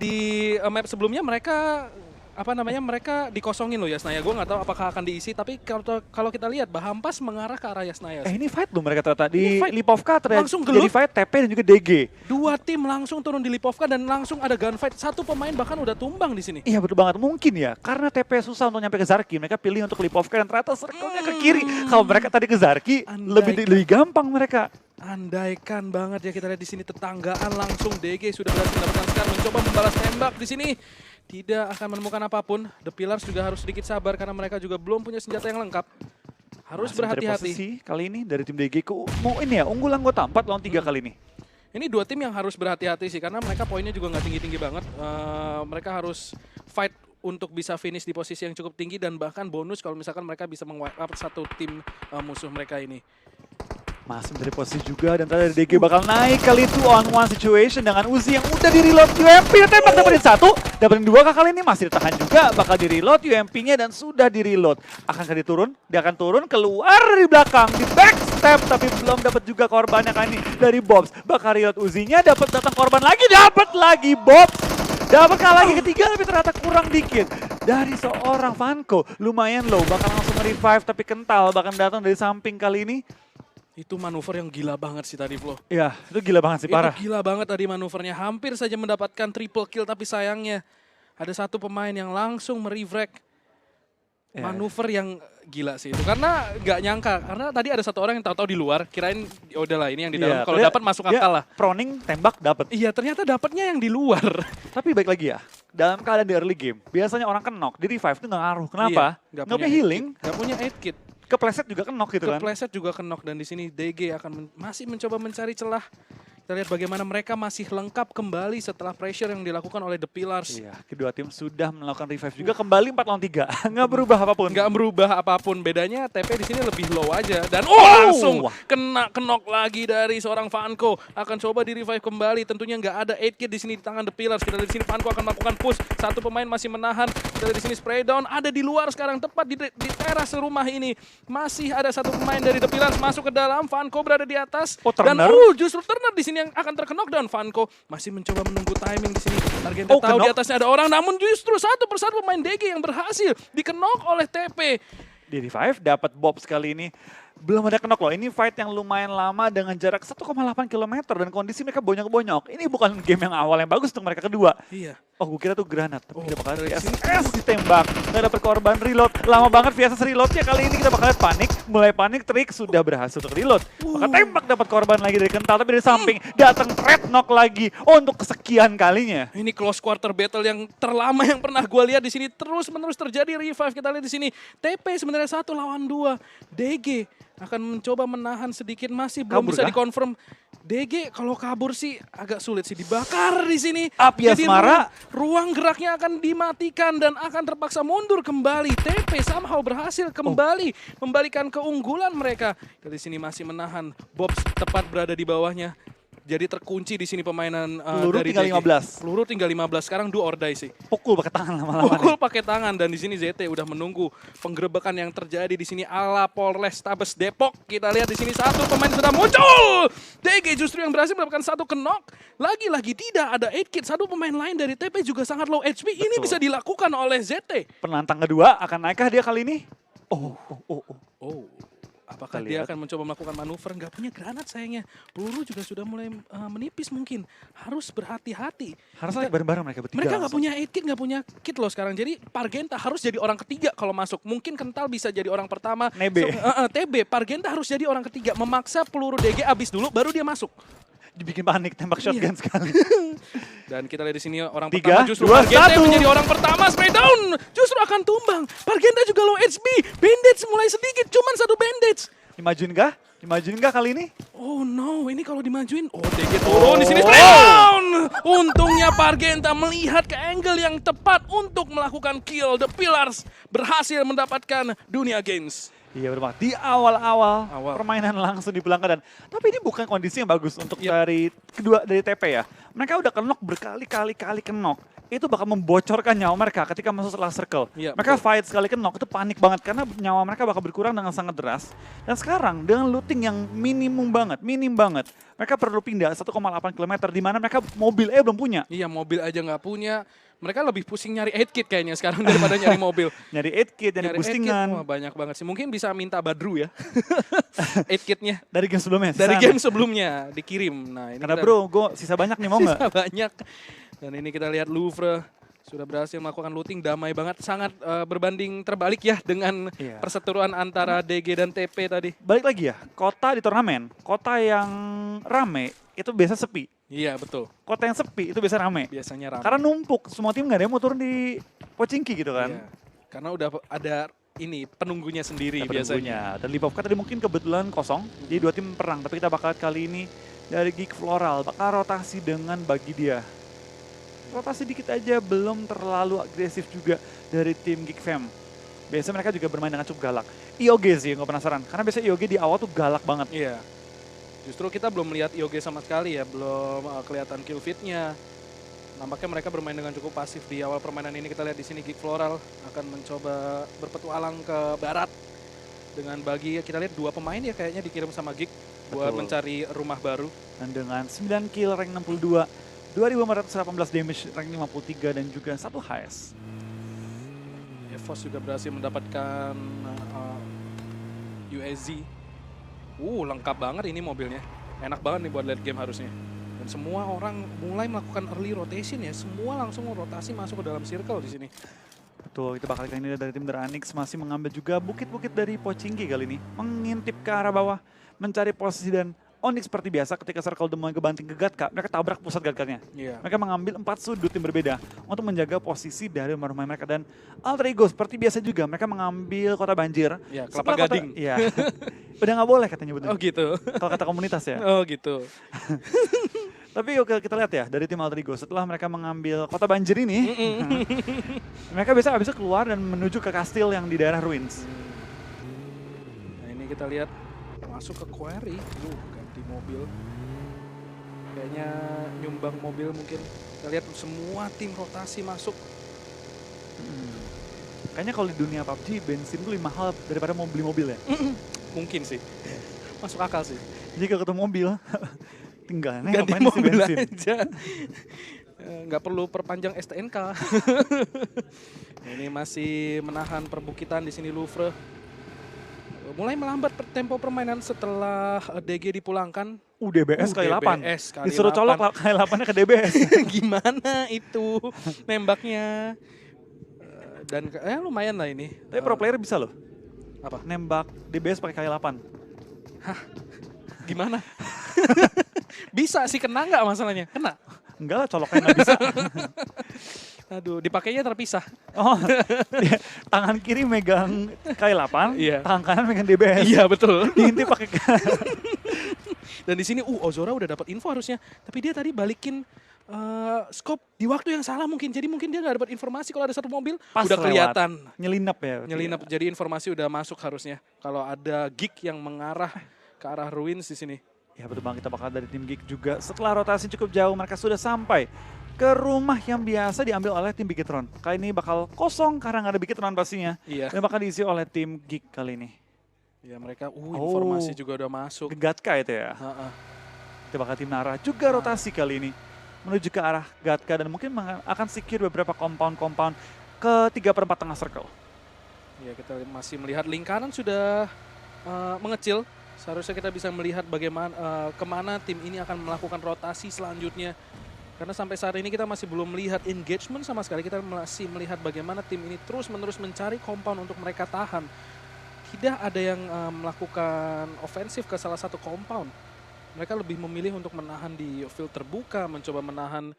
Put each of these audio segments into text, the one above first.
di map sebelumnya mereka mereka dikosongin loh Yasnaya. Gue nggak tahu apakah akan diisi, tapi kalau kita lihat Bahampas mengarah ke arah Yasnaya. Ini fight loh mereka ternyata di fight. Lipovka Langsung jadi fight TP dan juga DG. Dua tim langsung turun di Lipovka dan langsung ada gunfight. Satu pemain bahkan udah tumbang di sini. Iya betul banget, mungkin ya karena TP susah untuk nyampe ke Zarki, mereka pilih untuk Lipovka dan ternyata circle-nya ke kiri. Kalau mereka tadi ke Zarki lebih gampang mereka. Andaikan banget ya, kita lihat di sini tetanggaan langsung DG sudah berhasil mendapatkan Scar, mencoba membalas tembak di sini. Tidak akan menemukan apapun. The Pillars juga harus sedikit sabar karena mereka juga belum punya senjata yang lengkap. Harus berhati-hati. Kali ini dari tim DG mau ini ya unggul anggota 4 lawan 3 kali ini. Ini dua tim yang harus berhati-hati sih karena mereka poinnya juga nggak tinggi-tinggi banget. Mereka harus fight untuk bisa finish di posisi yang cukup tinggi dan bahkan bonus kalau misalkan mereka bisa meng-wipe up satu tim musuh mereka ini. Masih dari posisi juga dan tadi DG bakal naik kali itu on one situation dengan Uzi yang udah di-reload UMP dan tembak dapetin 1, dapetin 2 kali ini masih ditahan juga bakal di-reload UMP-nya dan sudah di-reload. Akankah dia turun? Dia akan turun keluar dari belakang di backstep tapi belum dapat juga korbannya kali ini dari Bobs. Bakal reload Uzi-nya dapat datang korban lagi, dapat lagi Bobs. Dapat kalah lagi ketiga tapi ternyata kurang dikit. Dari seorang Vanco lumayan low bakal langsung revive tapi kental bahkan datang dari samping kali ini. Itu manuver yang gila banget sih tadi, Flo. Iya, itu gila banget sih, parah. Itu gila banget tadi manuvernya. Hampir saja mendapatkan triple kill, tapi sayangnya ada satu pemain yang langsung merevrek. Manuver yang gila sih itu. Karena nggak nyangka, karena tadi ada satu orang yang tahu-tahu di luar, kirain ya udahlah ini yang di dalam. Kalau dapat masuk akal lah. Proning, tembak, dapat. Iya, ternyata dapatnya yang di luar. Tapi baik lagi ya, dalam keadaan di early game, biasanya orang knock, di revive itu nggak ngaruh. Kenapa? Iya, nggak punya healing. Nggak punya aid kit. Kepleset juga knock gitu kan. Kepleset juga knock dan di sini DG akan masih mencoba mencari celah. Kita lihat bagaimana mereka masih lengkap kembali setelah pressure yang dilakukan oleh The Pillars. Iya, kedua tim sudah melakukan revive juga kembali 4 lawan 3. Nggak berubah apapun. Nggak berubah apapun. Bedanya TP di sini lebih low aja dan langsung kena knock lagi dari seorang Vanco. Akan coba di revive kembali. Tentunya nggak ada 8 kit di sini di tangan The Pillars. Kita lihat di sini Vanco akan melakukan push. Satu pemain masih menahan. Kita lihat di sini spray down ada di luar sekarang tepat di teras rumah ini. Masih ada satu pemain dari The Pillars masuk ke dalam. Vanco berada di atas dan justru Turner di sini yang akan terknockdown. Vanco masih mencoba menunggu timing di sini. Targetnya tahu di atasnya ada orang, namun justru satu persatu pemain DG yang berhasil diknok oleh TP. Di revive dapat Bob sekali ini. Belum ada knock loh, ini fight yang lumayan lama dengan jarak 1,8 km dan kondisi mereka bonyok-bonyok. Ini bukan game yang awal yang bagus untuk mereka kedua. Iya. Oh, gue kira tuh granat, tapi kita bakal VSS ditembak. Nggak dapat korban, reload. Lama banget VSS reloadnya, kali ini kita bakal lihat panik. Mulai panik, Trik sudah berhasil untuk reload. Maka tembak dapat korban lagi dari kental, tapi dari samping datang red knock lagi. Oh, untuk kesekian kalinya. Ini close quarter battle yang terlama yang pernah gue lihat di sini. Terus-menerus terjadi revive, kita lihat di sini. TP sebenarnya 1 lawan 2. DG akan mencoba menahan sedikit, masih belum bisa dikonfirm. DG kalau kabur sih agak sulit sih, dibakar di sini. Jadi ruang geraknya akan dimatikan dan akan terpaksa mundur kembali. TP somehow berhasil kembali membalikan keunggulan mereka. Dari sini masih menahan. Bobs tepat berada di bawahnya. Jadi terkunci di sini permainan peluru dari tinggal DG. 15. Peluru tinggal 15. Sekarang do or die sih. Pukul pakai tangan lama-lama. Pukul pakai tangan dan di sini ZT udah menunggu penggerebekan yang terjadi di sini ala Polrestabes Depok. Kita lihat di sini satu pemain sudah muncul. DG justru yang berhasil mendapatkan satu knock. Lagi-lagi tidak ada 8 kit. Satu pemain lain dari TP juga sangat low HP. Betul. Ini bisa dilakukan oleh ZT. Penantang kedua akan naikkah dia kali ini? Apakah dia akan mencoba melakukan manuver? Nggak punya granat sayangnya. Peluru juga sudah mulai menipis mungkin. Harus berhati-hati. Harus bareng-bareng mereka bertiga. Mereka nggak punya 8 kit, nggak punya kit loh sekarang. Jadi Pargenta harus jadi orang ketiga kalau masuk. Mungkin Kental bisa jadi orang pertama. TB, Pargenta harus jadi orang ketiga. Memaksa peluru DG habis dulu, baru dia masuk. Dibikin panik, tembak shotgun sekali. Dan kita lihat di sini orang pertama justru Pargenta menjadi orang pertama, spray down justru akan tumbang. Pargenta juga low HP, bandage mulai sedikit, cuman satu bandage. Dimajuin kah kali ini? Oh no, ini kalau dimajuin, DG turun di sini, spray down. Untungnya Pargenta melihat ke angle yang tepat untuk melakukan kill. The Pillars berhasil mendapatkan Dunia Games. Iya benar. Di awal-awal permainan langsung dipulangkan tapi ini bukan kondisi yang bagus untuk dari TP ya. Mereka udah kenok berkali-kali kenok. itu bakal membocorkan nyawa mereka ketika masuk setelah circle. Iya, Mereka betul. fight sekali knock itu panik banget karena nyawa mereka bakal berkurang dengan sangat deras. Dan sekarang dengan looting yang minim banget, mereka perlu pindah 1,8 km di mana mereka mobil belum punya. Iya, mobil aja nggak punya. Mereka lebih pusing nyari 8 kit kayaknya sekarang daripada nyari mobil. Nyari 8 kit, nyari 8 kit, boostingan. wah banyak banget sih. Mungkin bisa minta Badru ya. 8 kitnya. Dari game sebelumnya. Dari sisaan. game sebelumnya dikirim. Nah, ini Karena kita- bro, gue sisa banyak nih mau nggak? sisa banyak. Dan ini kita lihat Louvre sudah berhasil melakukan looting, damai banget, sangat berbanding terbalik ya dengan Iya. perseteruan antara DG dan TP tadi. Balik lagi ya, kota di turnamen, kota yang rame itu biasa sepi. Iya betul, Kota yang sepi itu biasa rame. biasanya ramai. Karena numpuk, semua tim nggak ada yang mau turun di Pochinki gitu kan. Iya. Karena udah ada ini penunggunya sendiri Ada biasanya. penunggunya. Dan Lipovka tadi mungkin kebetulan kosong, jadi 2 tim perang. Tapi kita bakal kali ini dari Geek Floral, bakal rotasi dengan bagi dia. Rotasi dikit aja, belum terlalu agresif juga dari tim Geek Fam. Biasanya mereka juga bermain dengan cukup galak. IOG sih yang gue penasaran, karena biasanya IOG di awal tuh galak banget. Iya. Justru kita belum melihat IOG sama sekali ya, belum kelihatan kill feed-nya. Nampaknya mereka bermain dengan cukup pasif di awal permainan ini. Kita lihat di sini Geek Floral akan mencoba berpetualang ke barat dengan bagi kita lihat 2 pemain ya kayaknya dikirim sama Geek buat Betul. mencari rumah baru. Dan dengan 9 kill rank 62, 2418 damage rank 53 dan juga 1 highest. EVOS juga berhasil mendapatkan USZ. Lengkap banget ini mobilnya. Enak banget nih buat late game harusnya. Dan semua orang mulai melakukan early rotation ya. Semua langsung rotasi masuk ke dalam circle di sini. Betul, kita bakal kali ini dari tim Dranix masih mengambil juga bukit-bukit dari Pochinki kali ini. Mengintip ke arah bawah, mencari posisi dan Onyx seperti biasa ketika circle udah mulai kebanting ke Gatka, mereka tabrak pusat Gatkanya. Iya. Mereka mengambil 4 sudut yang berbeda untuk menjaga posisi dari rumah-rumah mereka. Dan Alter Ego seperti biasa juga, mereka mengambil kota banjir. Ya, Setelah Kelapa Gading. Iya. Udah nggak boleh katanya Oh betul. gitu. Kalau kata komunitas ya. Oh gitu. Tapi oke, kita lihat ya dari tim Alter Ego setelah mereka mengambil kota banjir ini, mereka biasa habisnya keluar dan menuju ke kastil yang di daerah ruins. Nah ini kita lihat masuk ke quarry. Ganti mobil. Kayaknya nyumbang mobil mungkin. Kita lihat semua tim rotasi masuk. Kayaknya kalau di dunia PUBG bensin tuh lebih mahal daripada mau beli mobil ya. Mungkin sih. Masuk akal sih. Jadi kalau ketemu mobil, tinggal nih Ganti ngapain isi mobil bensin. aja. Nggak perlu perpanjang STNK. Ini masih menahan perbukitan di sini Louvre. Mulai melambat tempo permainan setelah DG dipulangkan. DBS kali 8. DBS kali Disuruh 8. colok kali 8-nya ke DBS. Gimana itu nembaknya? Dan lumayan lah ini. Tapi pro player bisa loh. Apa? Nembak DBS pakai kali 8. Gimana? Bisa sih, kena nggak masalahnya? Kena. Enggak lah, coloknya nggak bisa. Aduh, dipakainya terpisah. Oh, tangan kiri megang kali 8, Iya. tangan kanan megang DBS. Iya betul. Diintip pakai Dan di sini Ozora udah dapat info harusnya, tapi dia tadi balikin scope di waktu yang salah mungkin. Jadi mungkin dia nggak dapat informasi kalau ada satu mobil. Pas udah lewat. kelihatan. nyelinap ya. Nyelinap, jadi informasi udah masuk harusnya. Kalau ada geek yang mengarah ke arah ruins di sini. Ya betul bang, kita bakal dari tim Geek juga. Setelah rotasi cukup jauh, mereka sudah sampai ke rumah yang biasa diambil oleh tim Bigetron. Kali ini bakal kosong karena nggak ada Bigetron pastinya. Iya. Dan bakal diisi oleh tim Geek kali ini. Ya mereka, informasi juga udah masuk. Ke Gatka itu ya. Ha-ha. Kita bakal tim Nara juga rotasi kali ini. Menuju ke arah Gatka dan mungkin akan secure beberapa compound-compound ke 3/4 tengah circle. Ya kita masih melihat lingkaran sudah mengecil. Seharusnya kita bisa melihat bagaimana kemana tim ini akan melakukan rotasi selanjutnya. Karena sampai saat ini kita masih belum melihat engagement sama sekali. Kita masih melihat bagaimana tim ini terus-menerus mencari compound untuk mereka tahan. Tidak ada yang melakukan ofensif ke salah satu compound. Mereka lebih memilih untuk menahan di field terbuka, mencoba menahan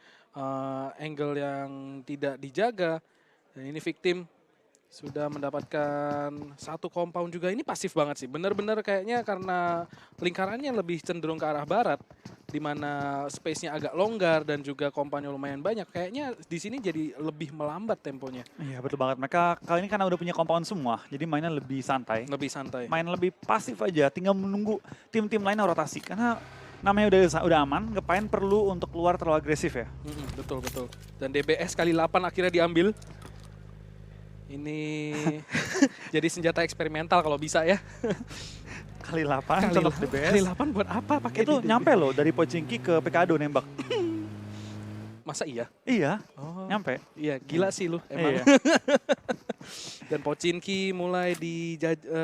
angle yang tidak dijaga. Dan ini victim sudah mendapatkan satu compound juga. Ini pasif banget sih. Benar-benar kayaknya karena lingkarannya lebih cenderung ke arah barat, di mana space-nya agak longgar dan juga compound-nya lumayan banyak. Kayaknya di sini jadi lebih melambat temponya. Iya betul banget. Mereka kali ini karena udah punya compound semua, jadi mainnya lebih santai. Lebih santai. Main lebih pasif aja, tinggal menunggu tim-tim lainnya rotasi. Karena namanya udah aman, ngapain perlu untuk keluar terlalu agresif ya? Betul, betul. Dan DBS kali 8 akhirnya diambil. Ini jadi senjata eksperimental kalau bisa ya. Kali 8 untuk DBS. Kali 8 buat apa pakai Itu nyampe loh dari Pochinki ke PKADO nembak. Masa iya? Iya, Oh. nyampe. Iya, gila sih lu emang. Iya. Dan Pochinki mulai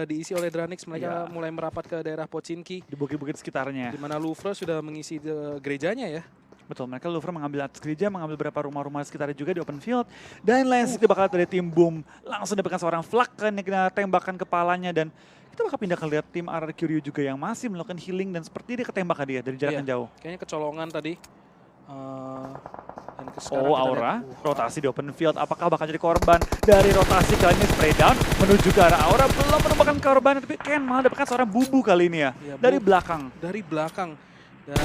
diisi oleh Dranix, mereka mulai merapat ke daerah Pochinki. Di bukit-bukit sekitarnya. Di mana Louvre sudah mengisi gerejanya ya. Betul, mereka Louvre mengambil atas gereja, mengambil beberapa rumah-rumah sekitarnya juga di open field. Dan Lensik bakal dari tim Boom, langsung dapatkan seorang flak yang kena tembakan kepalanya. Dan kita bakal pindah ke lihat tim RRQ Ryu juga yang masih melakukan healing dan seperti dia ketembak dia dari jarak yang jauh. Kayaknya kecolongan tadi. Dan Oh, Aura, rotasi di open field. Apakah bakal jadi korban dari rotasi kali ini? Spray down menuju ke arah Aura. Belum menemukan korban, tapi Ken malah dapatkan seorang bubu kali ini ya. Dari belakang. Dari belakang. Dan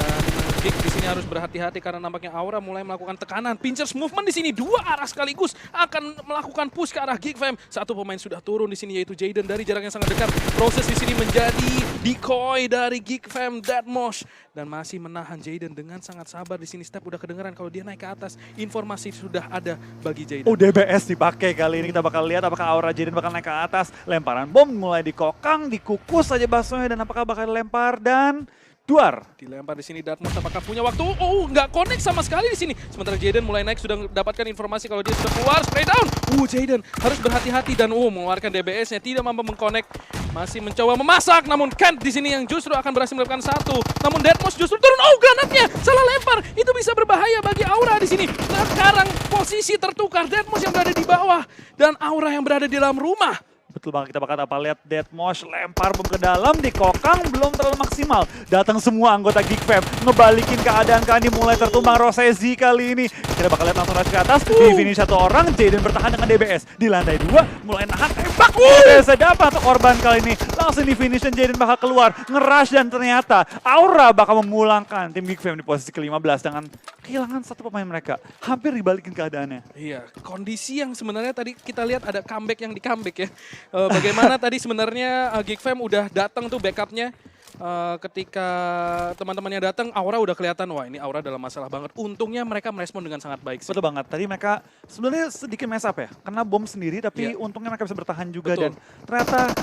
Gig di sini harus berhati-hati karena nampaknya Aura mulai melakukan tekanan. Pinchers movement di sini dua arah sekaligus akan melakukan push ke arah Geek Fam. Satu pemain sudah turun di sini yaitu Jaden dari jarak yang sangat dekat. Proses di sini menjadi decoy dari Geek Fam Deadmosh dan masih menahan Jaden dengan sangat sabar di sini. Step udah kedengeran kalau dia naik ke atas. Informasi sudah ada bagi Jaden. Oh, DBS dipakai kali ini. Kita bakal lihat apakah Aura Jaden bakal naik ke atas. Lemparan bom mulai dikokang, dikukus saja baksonya dan apakah bakal dilempar dan duar. Dilempar di sini Deadmosh apakah punya waktu? Oh, nggak connect sama sekali di sini. Sementara Jaden mulai naik sudah mendapatkan informasi kalau dia sudah keluar. Spray down. Jaden harus berhati-hati dan mengeluarkan DBS-nya tidak mampu mengconnect. Masih mencoba memasak namun Kent di sini yang justru akan berhasil melakukan satu. Namun Deadmosh justru turun. Granatnya salah lempar. Itu bisa berbahaya bagi Aura di sini. Sekarang posisi tertukar. Deadmosh yang berada di bawah dan Aura yang berada di dalam rumah. Betul banget, kita bakal lihat Deadmosh lempar bom ke dalam, dikokang, belum terlalu maksimal. Datang semua anggota Geek Fam, ngebalikin keadaan Kandi mulai tertumbang Rosezi kali ini. Kita bakal lihat langsung rush ke atas, di finish satu orang, Jaden bertahan dengan DBS. Di lantai 2, mulai nahan, tembak, DBS dapat untuk korban kali ini. Langsung di finish dan Jaden bakal keluar, ngerush dan ternyata Aura bakal memulangkan tim Geek Fam di posisi ke-15 dengan kehilangan satu pemain mereka. Hampir dibalikin keadaannya. Iya, kondisi yang sebenarnya tadi kita lihat ada comeback yang di comeback ya. Bagaimana tadi sebenarnya Geek Fam udah datang tuh backupnya. Ketika teman-temannya datang, Aura udah kelihatan, wah ini Aura dalam masalah banget. Untungnya mereka merespon dengan sangat baik sih. Betul banget, tadi mereka sebenarnya sedikit mess up ya. Kena bom sendiri, tapi untungnya mereka bisa bertahan juga. Betul. Dan ternyata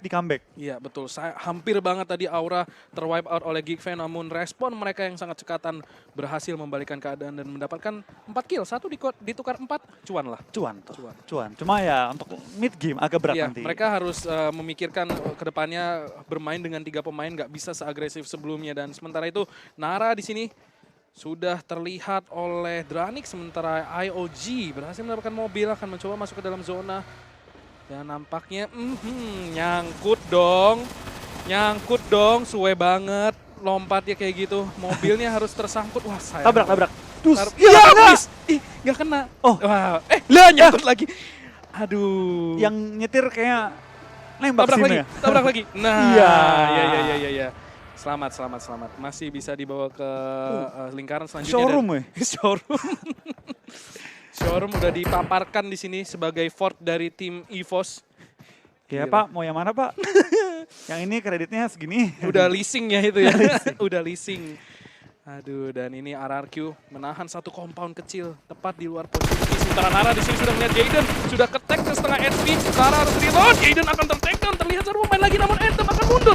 comeback. Iya betul, saya hampir banget tadi Aura terwipe out oleh Geek Fam. Namun respon mereka yang sangat cekatan berhasil membalikan keadaan dan mendapatkan 4 kill. 1 ditukar 4, cuan lah. Cuan. Cuma ya untuk mid game agak berat nanti. Mereka harus memikirkan kedepannya bermain dengan 3 pemain nggak bisa seagresif sebelumnya dan sementara itu Nara di sini sudah terlihat oleh Dranix sementara IOG berhasil mendapatkan mobil akan mencoba masuk ke dalam zona dan nampaknya nyangkut dong suwe banget lompatnya kayak gitu mobilnya harus tersangkut wah sayang tabrak nggak kena wah nyangkut lagi aduh yang nyetir kayak tabrak lagi. Nah, iya. Selamat. Masih bisa dibawa ke lingkaran selanjutnya. Showroom udah dipaparkan di sini sebagai fort dari tim EVOS. Ya Pak, mau yang mana Pak? Yang ini kreditnya segini. Udah leasing ya itu ya. Udah leasing. Aduh, dan ini RRQ menahan satu compound kecil tepat di luar posisi. Sementara Nara di sini sudah melihat Jaden sudah ke-tag ke setengah HP. Nara harus reload. Jaden akan ter-takedown. Terlihat satu pemain lagi namun Anthem akan mundur.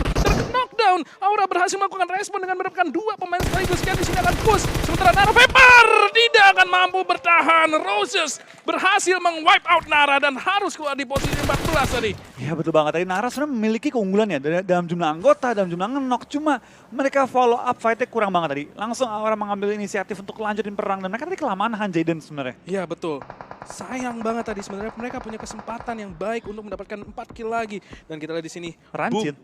Knockdown. Aura berhasil melakukan respon dengan mendapatkan 2 pemain sekaligus. Ken di sini akan push. Sementara Nara Vapor tidak akan mampu bertahan. Roses berhasil meng-wipe out Nara dan harus keluar di posisi 14 tadi. Ya betul banget. Tadi Nara sebenarnya memiliki keunggulan ya dalam jumlah anggota, dalam jumlah nge-knock. Cuma mereka follow up fight-nya kurang banget tadi. Langsung Aura mengambil inisiatif untuk lanjutin perang dan mereka tadi kelamaan nahan Jaden sebenarnya. Iya betul. Sayang banget tadi sebenarnya mereka punya kesempatan yang baik untuk mendapatkan 4 kill lagi dan kita lihat di sini Rancid.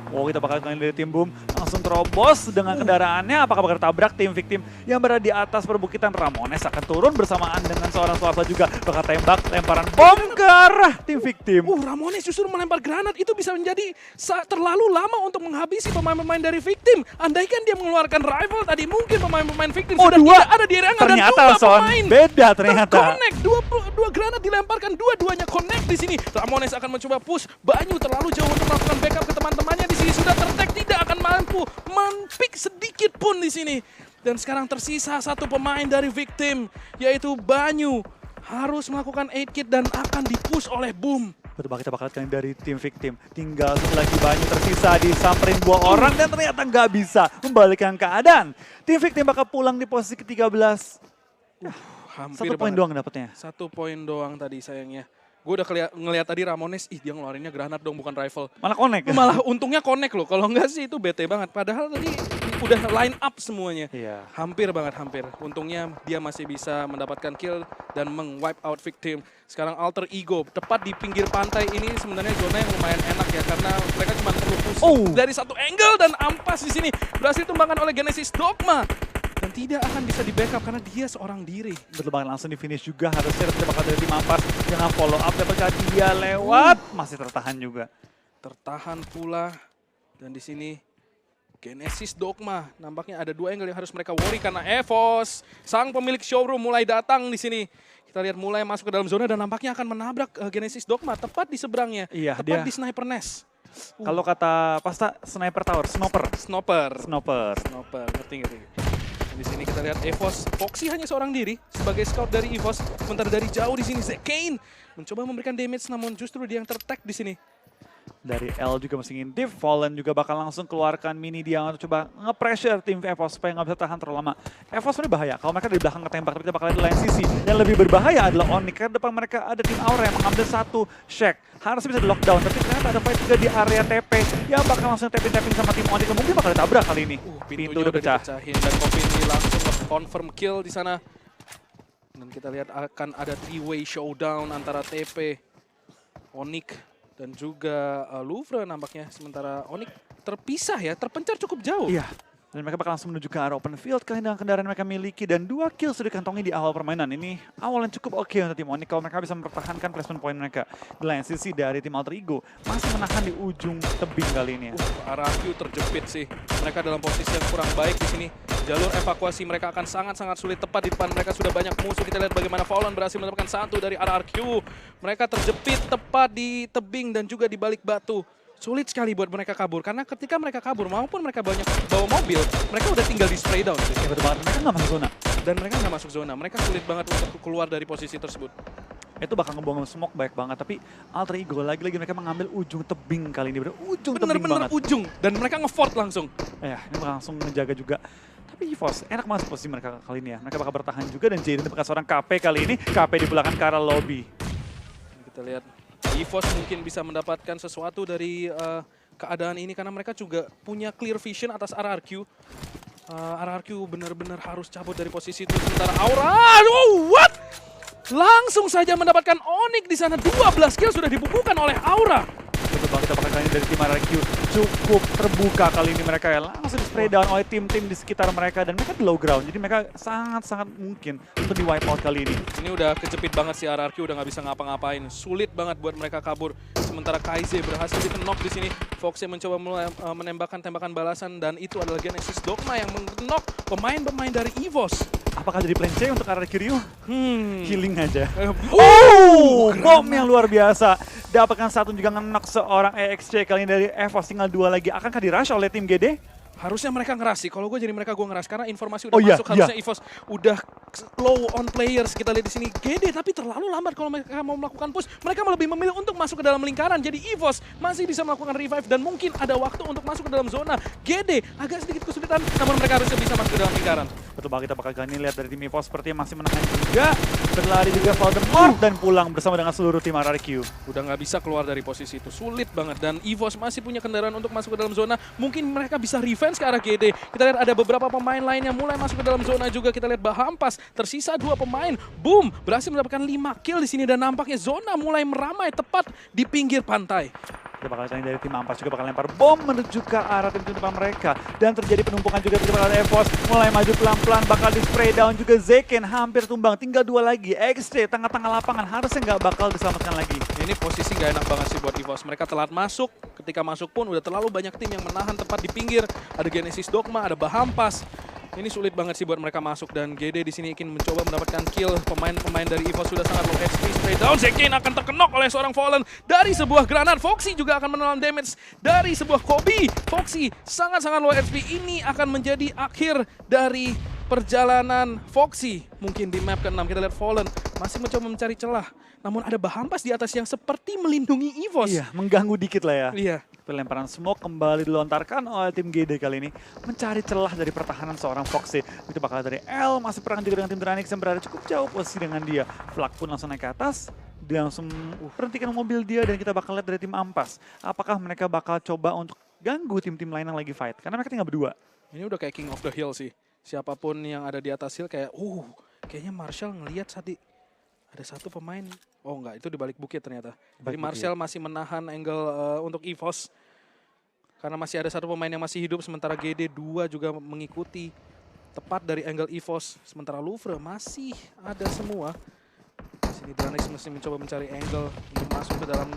Kita bakal kalian dari tim Boom langsung terobos dengan kendaraannya. Apakah bakal tabrak tim victim yang berada di atas perbukitan. Ramones akan turun bersamaan dengan seorang swasta juga bakal tembak lemparan bom ke arah tim victim. Ramones justru melempar granat itu bisa menjadi terlalu lama untuk menghabisi pemain-pemain dari victim. Andaikan dia mengeluarkan rival tadi mungkin pemain-pemain victim sudah tidak ada di area dan 2 pemain beda ternyata. terconnect, dua dua granat dilemparkan, dua-duanya connect di sini. Ramones akan mencoba push. Banyu terlalu jauh untuk melakukan backup ke teman-temannya di sini. Sudah tertag, tidak akan mampu men-pick sedikit pun di sini. Dan sekarang tersisa satu pemain dari Victim, yaitu Banyu. Harus melakukan 8 kit dan akan dipush oleh Boom. Betul banget, kita bakal lihat dari tim Victim. Tinggal satu lagi Banyu tersisa, disamperin 2 orang dan ternyata nggak bisa membalikkan keadaan. Tim Victim bakal pulang di posisi ke-13. Hampir 1 poin doang dapatnya. 1 poin doang tadi sayangnya. Gue udah ngeliat tadi Ramones, dia ngeluarinnya granat dong, bukan rifle. Malah connect. Malah untungnya connect loh, kalau enggak sih itu bete banget. Padahal tadi udah line up semuanya. Iya. Hampir banget, hampir. Untungnya dia masih bisa mendapatkan kill dan meng-wipe out Victim. Sekarang Alter Ego, tepat di pinggir pantai ini sebenarnya zona yang lumayan enak ya. Karena mereka cuma perlu push dari satu angle dan ampas di sini. Berhasil tumbangkan oleh Genesis Dogma. Dan tidak akan bisa di-backup karena dia seorang diri. Betul banget, langsung di finish juga. Harusnya tidak bakal dari tim Ampas. Jangan follow up, apakah dia lewat. Masih tertahan juga. Tertahan pula. Dan di sini Genesis Dogma. Nampaknya ada 2 angle yang harus mereka worry karena EVOS, sang pemilik showroom, mulai datang di sini. Kita lihat mulai masuk ke dalam zona dan nampaknya akan menabrak Genesis Dogma tepat di seberangnya. Iya, tepat dia di sniper nest. Kalau kata pasta sniper tower, sniper. Sniper, ngerti. Di sini kita lihat EVOS, Foxy hanya seorang diri sebagai scout dari EVOS. Sementara dari jauh di sini Zekane mencoba memberikan damage, namun justru dia yang tertag di sini. Dari L juga masih ngintip, Fallen juga bakal langsung keluarkan mini dia untuk coba nge-pressure tim EVOS supaya nggak bisa tahan terlalu lama. EVOS sebenarnya bahaya, kalau mereka di belakang ketembak, tapi kita bakal di lain sisi. Yang lebih berbahaya adalah Onyx, karena depan mereka ada tim Aura yang mengambil 1 Shack. Harusnya bisa di lockdown, tapi ternyata ada fight juga di area TP. Ya bakal langsung tapping sama tim Onyx, mungkin bakal ditabrak kali ini. Pintu udah pecah. Dan Kopini langsung confirm kill di sana. Dan kita lihat akan ada 3-way showdown antara TP, Onyx, dan juga Louvre nampaknya. Sementara Onyx terpisah ya, terpencar cukup jauh. Iya, dan mereka bakal langsung menuju ke arah open field kali dengan kendaraan mereka miliki. Dan 2 kill sudah dikantongi di awal permainan. Ini awal yang cukup oke untuk tim Onyx kalau mereka bisa mempertahankan placement point mereka. Di lain sisi dari tim Alter Ego masih menahan di ujung tebing kali ini ya. RRQ terjepit sih. Mereka dalam posisi yang kurang baik di sini. Jalur evakuasi mereka akan sangat-sangat sulit. Tepat di depan mereka sudah banyak musuh. Kita lihat bagaimana Fallen berhasil mendapatkan 1 dari RRQ. Mereka terjepit tepat di tebing dan juga di balik batu. Sulit sekali buat mereka kabur, karena ketika mereka kabur maupun mereka banyak bawa mobil, mereka udah tinggal di spray down. Ya betul banget, mereka nggak masuk zona. Dan mereka nggak masuk zona, mereka sulit banget untuk keluar dari posisi tersebut. Itu bakal ngebuang smoke baik banget, tapi Alter Ego lagi-lagi mereka mengambil ujung tebing kali ini. Ujung tebing banget. Ujung, dan mereka nge-fort langsung. Ya, ini bakal langsung menjaga juga. Tapi EVOS, enak banget posisi mereka kali ini ya. Mereka bakal bertahan juga dan Jaden bekas seorang KP kali ini. KP di belakang ke arah lobby. Kita lihat EVOS mungkin bisa mendapatkan sesuatu dari keadaan ini karena mereka juga punya clear vision atas RRQ. RRQ benar-benar harus cabut dari posisi itu. Sementara Aura, what? Langsung saja mendapatkan Onyx di sana. 12 kill sudah dibukukan oleh Aura. Betul banget, kita bakal kali ini dari tim RRQ cukup terbuka kali ini mereka ya. Langsung di spray down oleh tim-tim di sekitar mereka dan mereka di low ground. Jadi mereka sangat-sangat mungkin untuk di wipe out kali ini. Ini udah kejepit banget si RRQ, udah nggak bisa ngapa-ngapain. Sulit banget buat mereka kabur. Sementara Kaize berhasil di-knock di sini. Foxy mencoba menembakkan tembakan balasan dan itu adalah Genesis Dogma yang men-knock pemain-pemain dari EVOS. Apakah jadi plan C untuk RRQ Ryu? Healing aja. Bom yang luar biasa. Dapatkan 1 juga nge-knock seorang EXC kali ini dari EVOS. Tinggal 2 lagi. Akankah di-rush oleh tim GD? Harusnya mereka ngeras sih. Kalau gue jadi mereka, gue ngeras karena informasi udah masuk. Harusnya EVOS udah low on players. Kita lihat di sini GD, tapi terlalu lambat kalau mereka mau melakukan push. Mereka lebih memilih untuk masuk ke dalam lingkaran. Jadi EVOS masih bisa melakukan revive dan mungkin ada waktu untuk masuk ke dalam zona. GD agak sedikit kesulitan, namun mereka harusnya bisa masuk ke dalam lingkaran. Betul banget, kita bakal gani lihat dari tim EVOS seperti yang masih menahan juga. Berlari juga Voldemort dan pulang bersama dengan seluruh tim RRQ. Udah nggak bisa keluar dari posisi itu, sulit banget. Dan EVOS masih punya kendaraan untuk masuk ke dalam zona. Mungkin mereka bisa revenge ke arah GD. Kita lihat ada beberapa pemain lain yang mulai masuk ke dalam zona juga. Kita lihat Bahampas, tersisa 2 pemain. Boom, berhasil mendapatkan 5 kill di sini dan nampaknya zona mulai meramai tepat di pinggir pantai. Kita bakal cari dari tim Ampas juga bakal lempar bom menuju ke arah tim depan mereka. Dan terjadi penumpukan juga di depan EVOS. Mulai maju pelan-pelan, bakal di spray down juga Zekane hampir tumbang. Tinggal 2 lagi. XC tengah-tengah lapangan harusnya nggak bakal diselamatkan lagi. Ini posisi nggak enak banget sih buat EVOS. Mereka telat masuk. Ketika masuk pun udah terlalu banyak tim yang menahan tepat di pinggir. Ada Genesis Dogma, ada Bahampas. Ini sulit banget sih buat mereka masuk dan GD di sini ingin mencoba mendapatkan kill. Pemain-pemain dari EVOS sudah sangat low HP. Spray down, Zekin akan terkenok oleh seorang Fallen dari sebuah granat. Foxy juga akan menelan damage dari sebuah Kobe. Foxy sangat-sangat low HP. Ini akan menjadi akhir dari perjalanan Foxy. Mungkin di map ke-6 kita lihat Fallen masih mencoba mencari celah. Namun ada Bahampas di atas yang seperti melindungi EVOS. Iya, mengganggu dikit lah ya. Iya. Pelemparan smoke kembali dilontarkan oleh tim GD kali ini. Mencari celah dari pertahanan seorang Foxy. Itu bakal dari L, masih perang juga dengan tim Dranix yang berada cukup jauh posisi dengan dia. Flak pun langsung naik ke atas. Dia langsung perhentikan mobil dia dan kita bakal lihat dari tim Ampas. Apakah mereka bakal coba untuk ganggu tim-tim lain yang lagi fight? Karena mereka tinggal berdua. Ini udah kayak King of the Hill sih. Siapapun yang ada di atas hill kayak, kayaknya Marshall ngelihat tadi. Ada satu pemain, enggak, itu di balik bukit ternyata. Jadi Marshall masih menahan angle untuk EVOS. Karena masih ada satu pemain yang masih hidup, sementara GD2 juga mengikuti tepat dari angle EVOS. Sementara Louvre masih ada semua. Di sini Dranix masih mencoba mencari angle untuk masuk ke dalam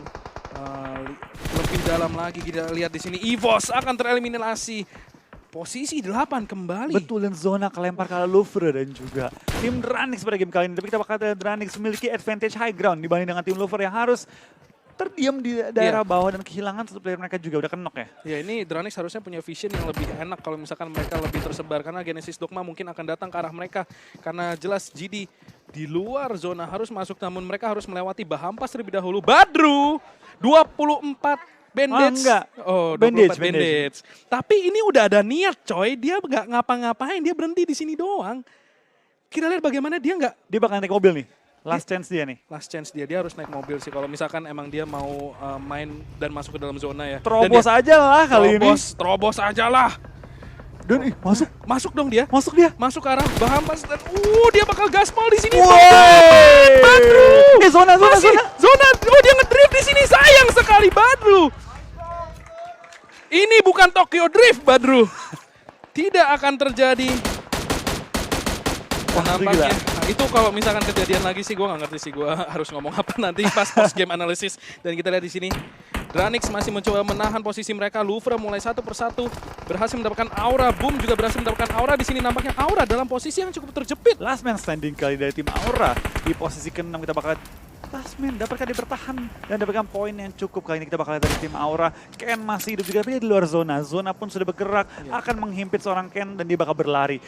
lebih dalam lagi. Kita lihat di sini EVOS akan tereliminasi. Posisi 8 kembali. Betul, dan zona kelempar ke Louvre dan juga tim Dranix pada game kali ini. Tapi kita bakal lihat Dranix memiliki advantage high ground dibanding dengan tim Louvre yang harus terdiam di daerah bawah dan kehilangan satu player mereka juga udah kenok ya. Ya, ini Dranix harusnya punya vision yang lebih enak kalau misalkan mereka lebih tersebar. Karena Genesis Dogma mungkin akan datang ke arah mereka. Karena jelas GD di luar zona harus masuk, namun mereka harus melewati Bahampas terlebih dahulu. Badru 24 bandage. Bandage. Tapi ini udah ada niat coy, dia nggak ngapa-ngapain, dia berhenti di sini doang. Kita lihat bagaimana dia nggak. Dia bakal naik mobil nih, last chance dia nih. Last chance dia harus naik mobil sih kalau misalkan emang dia mau main dan masuk ke dalam zona ya. Terobos aja lah kali ini. Terobos aja lah. Dan masuk dong dia. Masuk dia. Masuk ke arah Bahampas dan dia bakal gaspol di sini. Badru. Zona. Oh, dia ngedrift di sini. Sayang sekali Badru. Ini bukan Tokyo Drift, Badru. Tidak akan terjadi. Nampaknya itu kalau misalkan kejadian lagi sih gue nggak ngerti sih gue harus ngomong apa nanti pas post game analysis. Dan kita lihat di sini Dranix masih mencoba menahan posisi mereka. Louvre mulai satu persatu berhasil mendapatkan aura. Boom juga berhasil mendapatkan aura. Di sini nampaknya aura dalam posisi yang cukup terjepit. Last man standing kali dari tim Aura di posisi ke-6 kita bakal last man dapatkan bertahan dan dapatkan poin yang cukup. Kali ini kita bakal lihat dari tim Aura. Ken masih hidup juga tapi dia di luar zona. Zona pun sudah bergerak akan menghimpit seorang Ken dan dia bakal berlari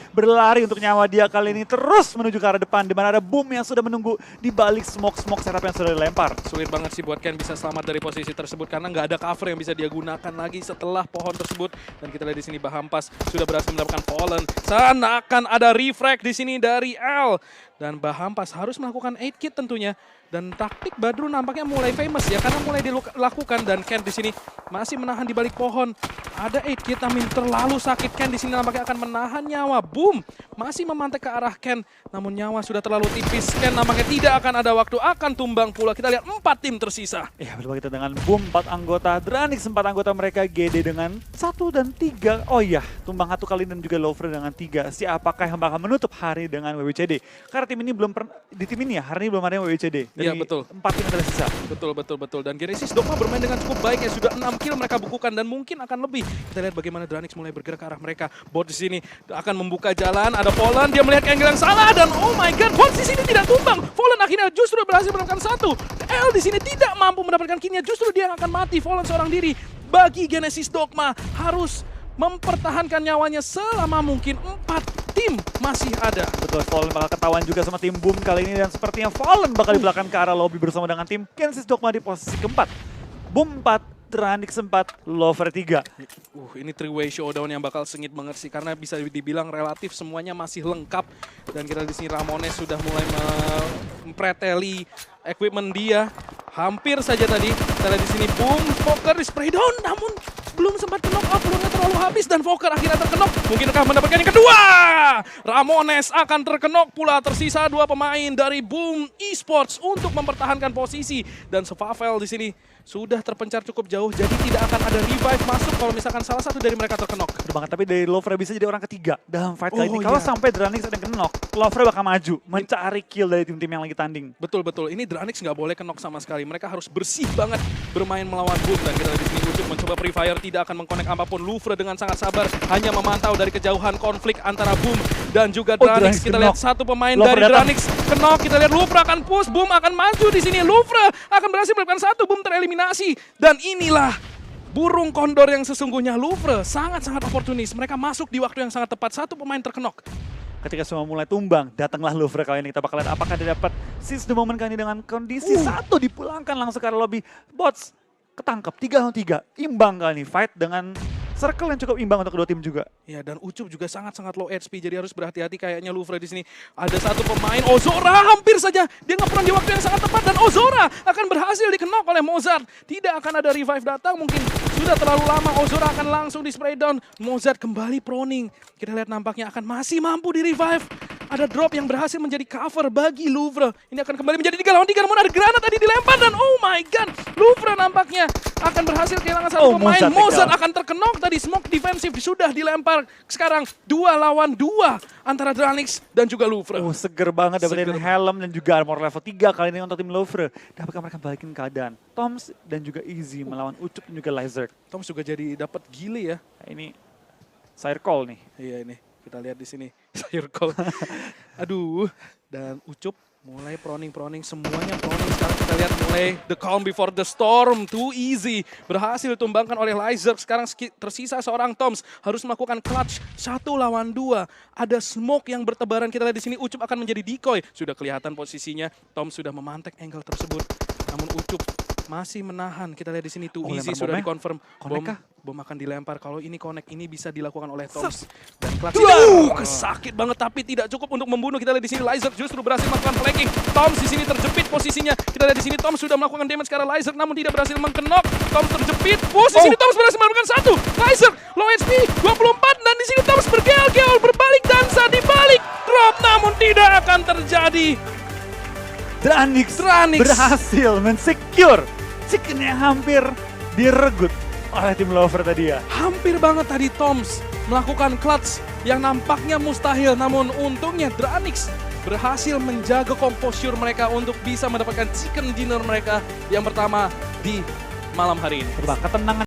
untuk nyawa dia kali ini terus menuju ke arah depan di mana ada Boom yang sudah menunggu di balik smoke setup yang sudah dilempar. Sulit banget sih buat Ken bisa selamat dari posisi tersebut karena nggak ada cover yang bisa dia gunakan lagi setelah pohon tersebut. Dan kita lihat di sini Bahampas sudah berhasil mendapatkan Fallen. Sana akan ada refrag di sini dari L dan Bahampas harus melakukan 8 kit tentunya. Dan taktik Badru nampaknya mulai famous ya karena mulai dilakukan dan Ken di sini masih menahan di balik pohon. Ada 8 kit namun terlalu sakit. Ken di sini nampaknya akan menahan nyawa. Boom masih memantek ke arah Ken namun nyawa sudah terlalu tipis. Ken nampaknya tidak akan ada waktu, akan tumbang pula. Kita lihat 4 tim tersisa. Ya, bersama kita dengan Boom 4 anggota, Dranix 4 anggota mereka, GD dengan 1 dan 3. Oh iya, tumbang 1 kali dan juga Louvre dengan 3. Siapakah yang bakal menutup hari dengan WWCD? Karena tim ini belum di tim ini ya, hari ini belum ada yang WWCD. Iya betul. 4 tim yang tersisa. Betul. Dan Genesis Dogma bermain dengan cukup baik ya. Sudah 6 kill mereka bukukan dan mungkin akan lebih. Kita lihat bagaimana Dranix mulai bergerak ke arah mereka. Bot di sini akan membuka jalan. Ada Fallen, dia melihat angle yang salah dan oh my god, Bot di sini tidak tumbang. Fallen akhirnya justru berhasil mendapatkan 1. L di sini tidak mampu mendapatkan killnya. Justru dia yang akan mati. Fallen seorang diri. Bagi Genesis Dogma harus mempertahankan nyawanya selama mungkin 4 tim masih ada. Betul, Fallen bakal ketahuan juga sama tim Boom kali ini dan sepertinya Fallen bakal di belakang ke arah lobby bersama dengan tim Genesis Dogma di posisi keempat. Boom 4, Dranix 4, Louvre 3. Ini 3-way showdown yang bakal sengit banget sih karena bisa dibilang relatif semuanya masih lengkap dan kita di sini Ramones sudah mulai mempreteli equipment dia. Hampir saja tadi kita lihat di sini Boom, Fokker di spray down namun belum sempat knock out, peluangnya terlalu habis dan Fokker akhirnya terkenok. Mungkinkah mendapatkan yang kedua? Ramones akan terkenok pula. Tersisa 2 pemain dari Boom Esports untuk mempertahankan posisi dan Survival di sini sudah terpencar cukup jauh, jadi tidak akan ada revive masuk kalau misalkan salah satu dari mereka terkenok. Betul banget, tapi dari Lovre bisa jadi orang ketiga dalam fight kali Oh, ini. Kalau iya. sampai Dranix ada yang kenok, Lovre bakal maju mencari kill dari tim-tim yang lagi tanding. Betul-betul, ini Dranix nggak boleh kenok sama sekali. Mereka harus bersih banget bermain melawan Boom. Dan kita lihat di sini Ucup mencoba Free Fire, tidak akan mengkonek apapun. Louvre dengan sangat sabar, hanya memantau dari kejauhan konflik antara Boom dan juga Dranix. Dranix Kita kenok. lihat satu pemain Louvre dari datang. Dranix kenok. Kita lihat Louvre akan push, Boom akan maju di sini. Louvre akan berhasil melakukan satu, Boom tereliminasi. Dan inilah burung kondor yang sesungguhnya. Louvre sangat-sangat oportunis. Mereka masuk di waktu yang sangat tepat. Satu pemain terkenok. Ketika semua mulai tumbang, datanglah Louvre kali ini. Kita bakal lihat apakah dia dapat seize the moment kali ini dengan kondisi satu dipulangkan langsung ke arah lobby. Bots ketangkep 3-3, imbang kali ini. Fight dengan circle yang cukup imbang untuk kedua tim juga. Ya, dan Ucup juga sangat-sangat low HP, jadi harus berhati-hati kayaknya Louvre di sini. Ada satu pemain, Ozora hampir saja. Dia nge-prone di waktu yang sangat tepat dan Ozora akan berhasil dikenok oleh Mozart. Tidak akan ada revive datang, mungkin sudah terlalu lama. Ozora akan langsung di spray down. Mozart kembali proning. Kita lihat nampaknya akan masih mampu di revive. Ada drop yang berhasil menjadi cover bagi Louvre. Ini akan kembali menjadi 3 lawan 3, namun ada granat tadi dilempar dan oh my god. Louvre nampaknya akan berhasil kehilangan satu pemain. Mozart akan terkenok tadi, smoke defensif sudah dilempar. Sekarang 2 lawan 2 antara Dranix dan juga Louvre. Oh, seger banget dapetin helm dan juga armor level 3 kali ini untuk tim Louvre. Dapatkah mereka balikin keadaan? Toms dan juga Easy melawan Ucup dan juga Lizard. Toms juga jadi dapat gile ya. Nah, ini Circle nih. Iya ini, kita lihat di sini. Circle. Aduh, dan Ucup mulai proning, semuanya proning. Sekarang kita lihat mulai the calm before the storm, too easy. Berhasil tumbangkan oleh Lizard. Sekarang tersisa seorang Toms, harus melakukan clutch 1 lawan 2. Ada smoke yang bertebaran, kita lihat di sini Ucup akan menjadi decoy. Sudah kelihatan posisinya, Toms sudah memantek angle tersebut. Namun Ucup masih menahan. Kita lihat di sini too easy sudah dikonfirm. Bom akan dilempar. Kalau ini connect, ini bisa dilakukan oleh Toms. Dan clutch kesakit banget tapi tidak cukup untuk membunuh. Kita lihat di sini Lizard justru berhasil melakukan flanking. Toms di sini terjepit posisinya. Kita lihat di sini Toms sudah melakukan damage ke arah Lizard namun tidak berhasil mengkenok. Toms terjepit. Di sini Toms berhasil melakukan satu. Lizard low HP 24 dan di sini Toms bergeol-geol berbalik dansa di balik drop namun tidak akan terjadi. Dranix berhasil men-secure chicken yang hampir diregut oleh tim Louvre tadi ya. Hampir banget tadi Toms melakukan clutch yang nampaknya mustahil. Namun untungnya Dranix berhasil menjaga komposur mereka untuk bisa mendapatkan chicken dinner mereka yang pertama di malam hari ini. Ketenangan